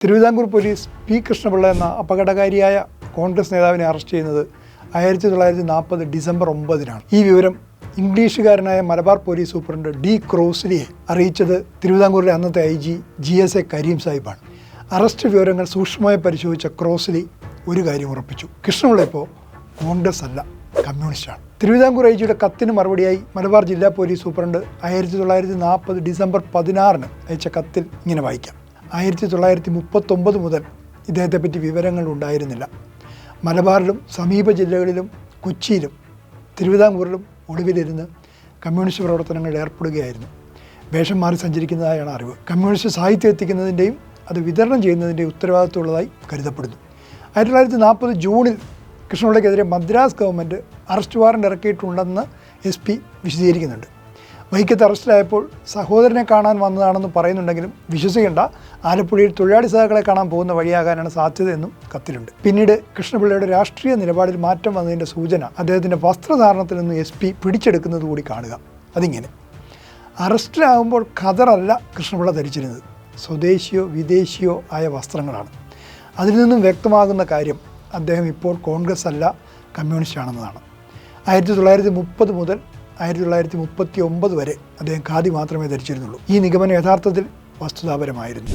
Thiruvithamkoor police P Krishnapillai എന്ന അപകടകാരിയായ കോൺഗ്രസ് നേതാവിനെ arrest ചെയ്യുന്നത് 1940 ഡിസംബർ 9-നാണ്. ഈ വിവരം ഇംഗ്ലീഷുകാരനായ മലബാർ പോലീസ് സൂപ്രണ്ട് ഡി ക്രോസ്ലിയെ അറിയിച്ചത് തിരുവിതാംകൂറിലെ അന്നത്തെ IG GSA കരീം സാഹിബാണ്. അറസ്റ്റ് വിവരങ്ങൾ സൂക്ഷ്മമായി പരിശോധിച്ച ക്രോസ്ലി ഒരു കാര്യം ഉറപ്പിച്ചു: കൃഷ്ണപിള്ള ഇപ്പോൾ കോൺഗ്രസ് അല്ല, കമ്മ്യൂണിസ്റ്റാണ്. തിരുവിതാംകൂർ IG കത്തിന് മറുപടിയായി മലബാർ ജില്ലാ പോലീസ് സൂപ്രണ്ട് 1940 ഡിസംബർ 16-ന് അയച്ച കത്തിൽ ഇങ്ങനെ വായിക്കാം: 1939 മുതൽ ഇദ്ദേഹത്തെപ്പറ്റി വിവരങ്ങൾ ഉണ്ടായിരുന്നില്ല. മലബാറിലും സമീപ ജില്ലകളിലും കൊച്ചിയിലും തിരുവിതാംകൂറിലും ഒളിവിലിരുന്ന് കമ്മ്യൂണിസ്റ്റ് പ്രവർത്തനങ്ങളിൽ ഏർപ്പെടുകയായിരുന്നു. വേഷം മാറി സഞ്ചരിക്കുന്നതായാണ് അറിവ്. കമ്മ്യൂണിസ്റ്റ് സാഹിത്യം എത്തിക്കുന്നതിൻ്റെയും അത് വിതരണം ചെയ്യുന്നതിൻ്റെയും ഉത്തരവാദിത്വമുള്ളതായി കരുതപ്പെടുന്നു. 1940 ജൂണിൽ കൃഷ്ണപിള്ളയ്ക്കെതിരെ മദ്രാസ് ഗവൺമെൻറ് അറസ്റ്റ് വാറണ്ട് ഇറക്കിയിട്ടുണ്ടെന്ന് SP വിശദീകരിക്കുന്നുണ്ട്. വൈക്കത്ത് അറസ്റ്റിലായപ്പോൾ സഹോദരനെ കാണാൻ വന്നതാണെന്ന് പറയുന്നുണ്ടെങ്കിലും വിശ്വസിക്കേണ്ട, ആലപ്പുഴയിൽ തൊഴിലാളി സഖാക്കളെ കാണാൻ പോകുന്ന വഴിയാകാനാണ് സാധ്യതയെന്നും കത്തിലുണ്ട്. പിന്നീട് കൃഷ്ണപിള്ളയുടെ രാഷ്ട്രീയ നിലപാടിൽ മാറ്റം വന്നതിൻ്റെ സൂചന അദ്ദേഹത്തിൻ്റെ വസ്ത്രധാരണത്തിൽ നിന്ന് SP പിടിച്ചെടുക്കുന്നത് കൂടി കാണുക. അതിങ്ങനെ: അറസ്റ്റിലാകുമ്പോൾ ഖദറല്ല കൃഷ്ണപിള്ള ധരിച്ചിരുന്നത്, സ്വദേശിയോ വിദേശിയോ ആയ വസ്ത്രങ്ങളാണ്. അതിൽ നിന്നും വ്യക്തമാകുന്ന കാര്യം അദ്ദേഹം ഇപ്പോൾ കോൺഗ്രസ് അല്ല, കമ്മ്യൂണിസ്റ്റ് ആണെന്നതാണ്. 1930 മുതൽ 1939 വരെ അദ്ദേഹം ഖാദി മാത്രമേ ധരിച്ചിരുന്നുള്ളൂ. ഈ നിഗമനം യഥാർത്ഥത്തിൽ വസ്തുതാപരമായിരുന്നു.